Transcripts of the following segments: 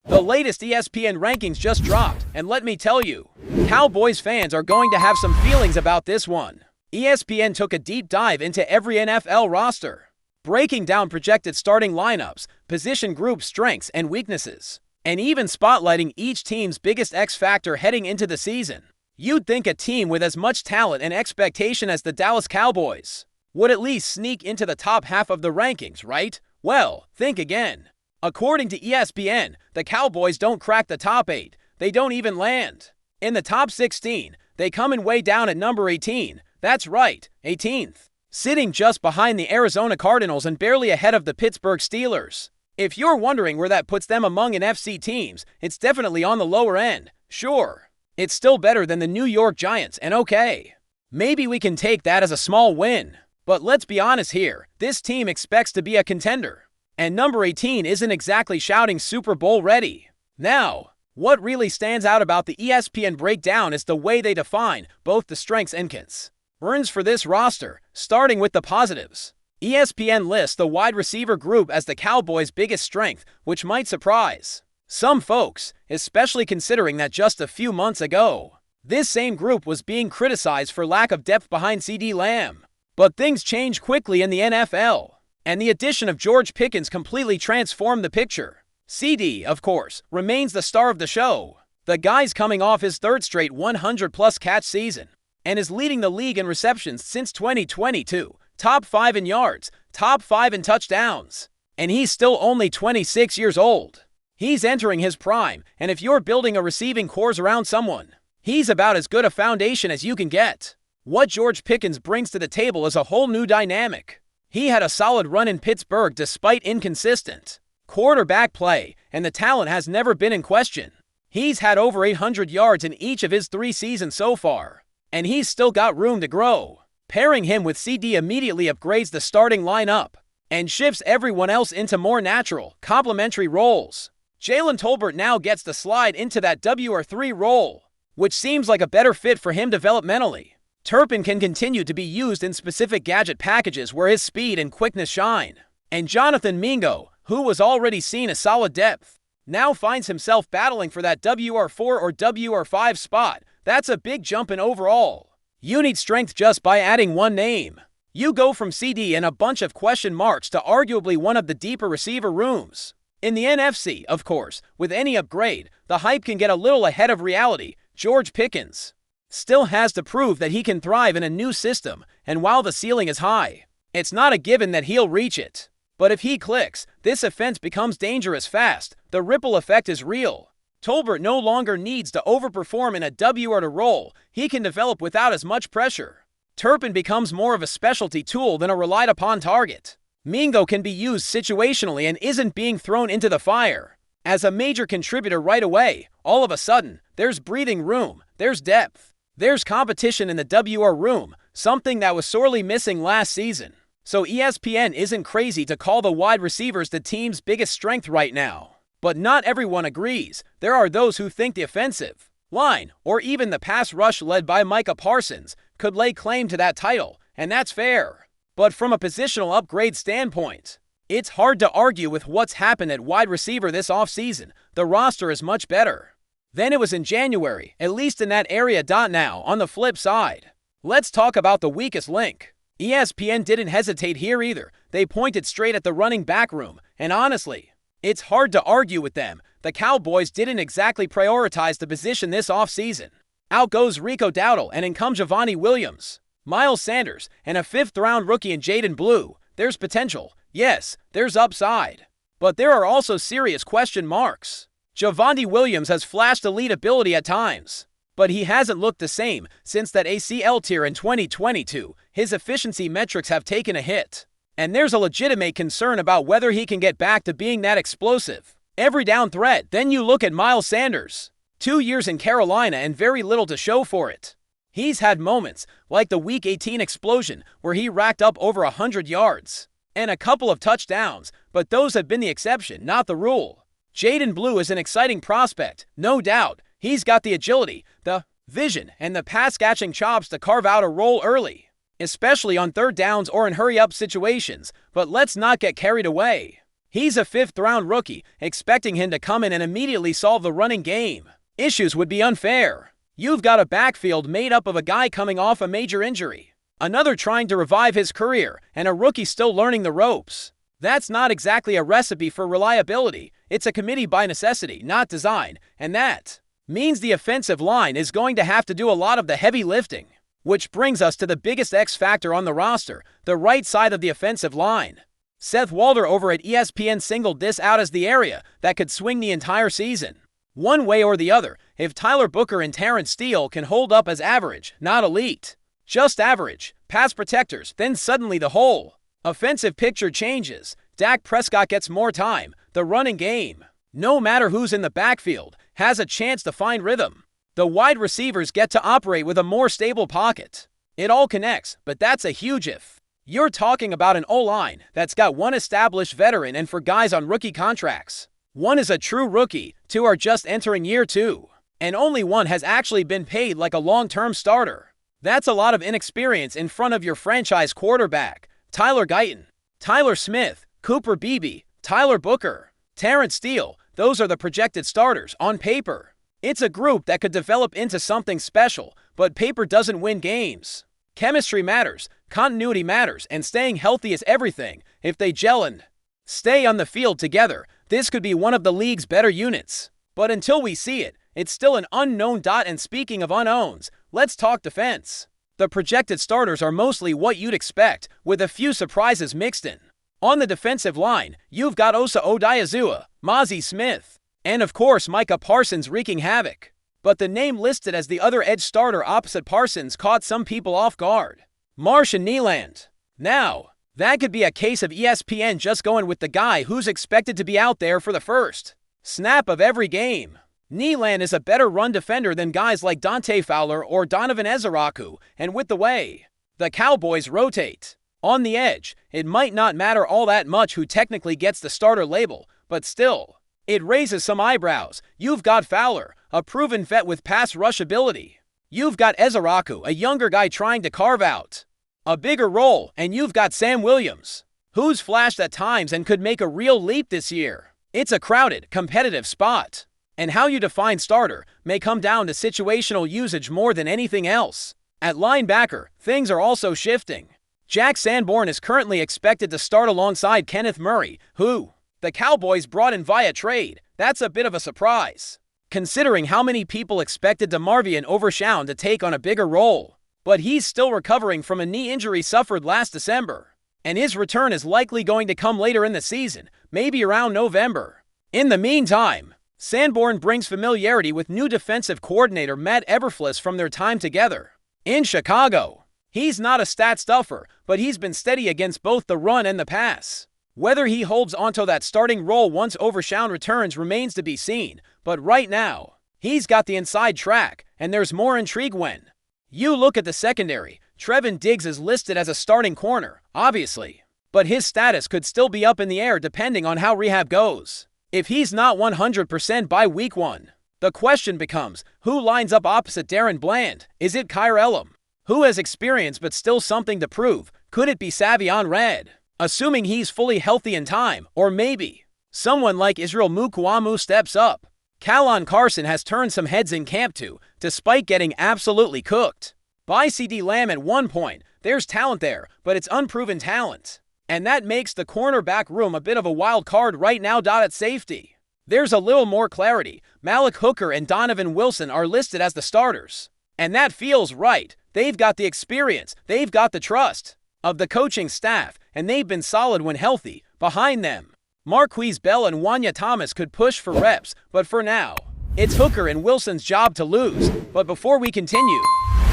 The latest ESPN rankings just dropped, and let me tell you, Cowboys fans are going to have some feelings about this one. ESPN took a deep dive into every NFL roster, breaking down projected starting lineups, position group strengths and weaknesses, and even spotlighting each team's biggest X factor heading into the season. You'd think a team with as much talent and expectation as the Dallas Cowboys would at least sneak into the top half of the rankings, right? Well, think again. According to ESPN, the Cowboys don't crack the top 8. They don't even land in the top 16. They come in way down at number 18. That's right, 18th. Sitting just behind the Arizona Cardinals and barely ahead of the Pittsburgh Steelers. If you're wondering where that puts them among NFC teams, it's definitely on the lower end. Sure, it's still better than the New York Giants, and okay, maybe we can take that as a small win. But let's be honest here, this team expects to be a contender. And number 18 isn't exactly shouting Super Bowl ready. Now, what really stands out about the ESPN breakdown is the way they define both the strengths and concerns for this roster, starting with the positives. ESPN lists the wide receiver group as the Cowboys' biggest strength, which might surprise some folks, especially considering that just a few months ago, this same group was being criticized for lack of depth behind CeeDee Lamb. But things change quickly in the NFL, and the addition of George Pickens completely transformed the picture. CeeDee, of course, remains the star of the show. The guy's coming off his third straight 100-plus catch season, and is leading the league in receptions since 2022, top 5 in yards, top 5 in touchdowns, and he's still only 26 years old. He's entering his prime, and if you're building a receiving corps around someone, he's about as good a foundation as you can get. What George Pickens brings to the table is a whole new dynamic. He had a solid run in Pittsburgh despite inconsistent quarterback play, and the talent has never been in question. He's had over 800 yards in each of his 3 seasons so far, and he's still got room to grow. Pairing him with CeeDee immediately upgrades the starting lineup and shifts everyone else into more natural, complementary roles. Jalen Tolbert now gets to slide into that WR3 role, which seems like a better fit for him developmentally. Turpin can continue to be used in specific gadget packages where his speed and quickness shine. And Jonathan Mingo, who was already seen as solid depth, now finds himself battling for that WR4 or WR5 spot. That's a big jump in overall. You need strength just by adding one name. You go from CeeDee and a bunch of question marks to arguably one of the deeper receiver rooms. In the NFC, of course, with any upgrade, the hype can get a little ahead of reality. George Pickens still has to prove that he can thrive in a new system, and while the ceiling is high, it's not a given that he'll reach it. But if he clicks, this offense becomes dangerous fast. The ripple effect is real. Tolbert no longer needs to overperform in a WR to roll. He can develop without as much pressure. Turpin becomes more of a specialty tool than a relied-upon target. Mingo can be used situationally and isn't being thrown into the fire as a major contributor right away. All of a sudden, there's breathing room, there's depth, there's competition in the WR room, something that was sorely missing last season. So ESPN isn't crazy to call the wide receivers the team's biggest strength right now. But not everyone agrees. There are those who think the offensive line, or even the pass rush led by Micah Parsons, could lay claim to that title, and that's fair. But from a positional upgrade standpoint, it's hard to argue with what's happened at wide receiver this offseason. The roster is much better than it was in January, at least in that area. Now, on the flip side, let's talk about the weakest link. ESPN didn't hesitate here either. They pointed straight at the running back room, and honestly, it's hard to argue with them. The Cowboys didn't exactly prioritize the position this offseason. Out goes Rico Dowdle, and in comes Javonte Williams, Miles Sanders, and a 5th-round rookie in Jaden Blue. There's potential. Yes, there's upside. But there are also serious question marks. Javonte Williams has flashed elite ability at times, but he hasn't looked the same since that ACL tear in 2022. His efficiency metrics have taken a hit, and there's a legitimate concern about whether he can get back to being that explosive every down threat. Then you look at Miles Sanders. 2 years in Carolina and very little to show for it. He's had moments like the Week 18 explosion where he racked up over 100 yards and a couple of touchdowns, but those have been the exception, not the rule. Jaden Blue is an exciting prospect, no doubt. He's got the agility, the vision, and the pass-catching chops to carve out a role early, especially on third downs or in hurry-up situations. But let's not get carried away. He's a fifth-round rookie, expecting him to come in and immediately solve the running game. Issues would be unfair. You've got a backfield made up of a guy coming off a major injury, another trying to revive his career, and a rookie still learning the ropes. That's not exactly a recipe for reliability. It's a committee by necessity, not design, and that means the offensive line is going to have to do a lot of the heavy lifting. Which brings us to the biggest X factor on the roster, the right side of the offensive line. Seth Walder over at ESPN singled this out as the area that could swing the entire season. One way or the other, if Tyler Booker and Terrence Steele can hold up as average, not elite, just average, pass protectors, then suddenly the whole offensive picture changes. Dak Prescott gets more time. The running game, no matter who's in the backfield, has a chance to find rhythm. The wide receivers get to operate with a more stable pocket. It all connects, but that's a huge if. You're talking about an O-line that's got one established veteran and for guys on rookie contracts. One is a true rookie, two are just entering year two, and only one has actually been paid like a long-term starter. That's a lot of inexperience in front of your franchise quarterback. Tyler Guyton, Tyler Smith, Cooper Beebe, Tyler Booker, Terrence Steele, those are the projected starters on paper. It's a group that could develop into something special, but paper doesn't win games. Chemistry matters, continuity matters, and staying healthy is everything. If they gel and stay on the field together, this could be one of the league's better units. But until we see it, it's still an unknown. And speaking of unknowns, let's talk defense. The projected starters are mostly what you'd expect, with a few surprises mixed in. On the defensive line, you've got Osa Odiazua, Mozzie Smith, and of course Micah Parsons wreaking havoc. But the name listed as the other edge starter opposite Parsons caught some people off guard. Marshawn Nyland. Now, that could be a case of ESPN just going with the guy who's expected to be out there for the first snap of every game. Nyland is a better run defender than guys like Dante Fowler or Donovan Ezeraku, and with the way the Cowboys rotate on the edge, it might not matter all that much who technically gets the starter label, but still, it raises some eyebrows. You've got Fowler, a proven vet with pass rush ability. You've got Ezeraku, a younger guy trying to carve out a bigger role, and you've got Sam Williams, who's flashed at times and could make a real leap this year. It's a crowded, competitive spot, and how you define starter may come down to situational usage more than anything else. At linebacker, things are also shifting. Jack Sanborn is currently expected to start alongside Kenneth Murray, who the Cowboys brought in via trade. That's a bit of a surprise, considering how many people expected DeMarvion Overshown to take on a bigger role. But he's still recovering from a knee injury suffered last December, and his return is likely going to come later in the season, maybe around November. In the meantime, Sanborn brings familiarity with new defensive coordinator Matt Eberflus from their time together in Chicago. He's not a stat stuffer, but he's been steady against both the run and the pass. Whether he holds onto that starting role once Overshown returns remains to be seen, but right now, he's got the inside track, and there's more intrigue when you look at the secondary. Trevin Diggs is listed as a starting corner, obviously, but his status could still be up in the air depending on how rehab goes. If he's not 100% by week 1, the question becomes, who lines up opposite Darren Bland? Is it Kyle Elam, who has experience but still something to prove? Could it be Savion Red, assuming he's fully healthy in time? Or maybe someone like Israel Mukuamu steps up? Kallon Carson has turned some heads in camp too, despite getting absolutely cooked by CeeDee Lamb at one point. There's talent there, but it's unproven talent, and that makes the cornerback room a bit of a wild card right now. At safety, there's a little more clarity. Malik Hooker and Donovan Wilson are listed as the starters, and that feels right. They've got the experience, they've got the trust of the coaching staff, and they've been solid when healthy. Behind them, Marquise Bell and Wanya Thomas could push for reps, but for now, it's Hooker and Wilson's job to lose. But before we continue,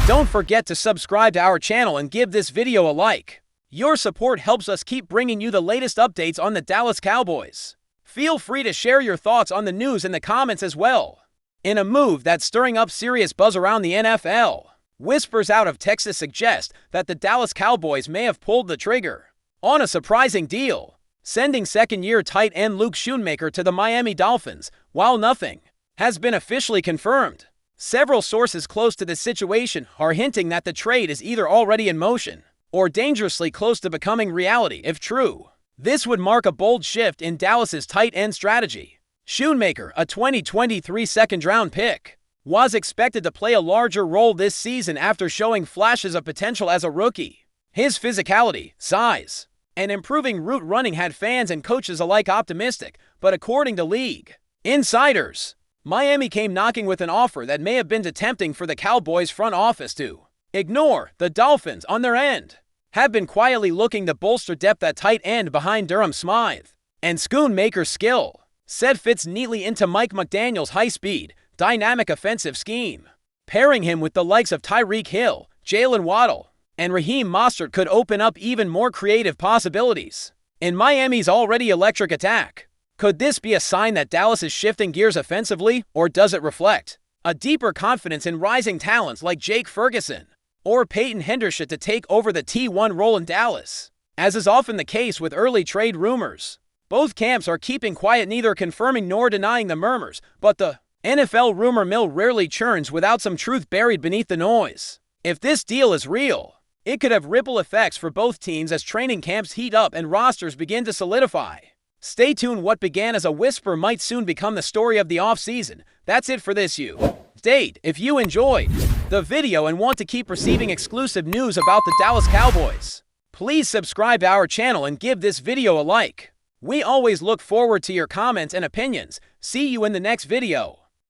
don't forget to subscribe to our channel and give this video a like. Your support helps us keep bringing you the latest updates on the Dallas Cowboys. Feel free to share your thoughts on the news in the comments as well. In a move that's stirring up serious buzz around the NFL, whispers out of Texas suggest that the Dallas Cowboys may have pulled the trigger on a surprising deal, sending second-year tight end Luke Schoonmaker to the Miami Dolphins. While nothing has been officially confirmed, several sources close to the situation are hinting that the trade is either already in motion or dangerously close to becoming reality. If true, This would mark a bold shift in Dallas's tight end strategy. SCHOONMAKER, a 2023 second-round pick, was expected to play a larger role this season after showing flashes of potential as a rookie. His physicality, size, and improving route running had fans and coaches alike optimistic, but according to league insiders, Miami came knocking with an offer that may have been too tempting for the Cowboys front office to ignore. The Dolphins, on their end, have been quietly looking to bolster depth at tight end behind Durham Smythe, and SCHOONMAKER's skill set fits neatly into Mike McDaniel's high-speed, dynamic offensive scheme. Pairing him with the likes of Tyreek Hill, Jalen Waddle, and Raheem Mostert could open up even more creative possibilities in Miami's already electric attack. Could this be a sign that Dallas is shifting gears offensively, or does it reflect a deeper confidence in rising talents like Jake Ferguson or Peyton Hendershot to take over the T1 role in Dallas? As is often the case with early trade rumors, both camps are keeping quiet, neither confirming nor denying the murmurs, but the NFL rumor mill rarely churns without some truth buried beneath the noise. If this deal is real, it could have ripple effects for both teams as training camps heat up and rosters begin to solidify. Stay tuned. What began as a whisper might soon become the story of the offseason. That's it for this update. If you enjoyed the video and want to keep receiving exclusive news about the Dallas Cowboys, please subscribe to our channel and give this video a like. We always look forward to your comments and opinions. See you in the next video.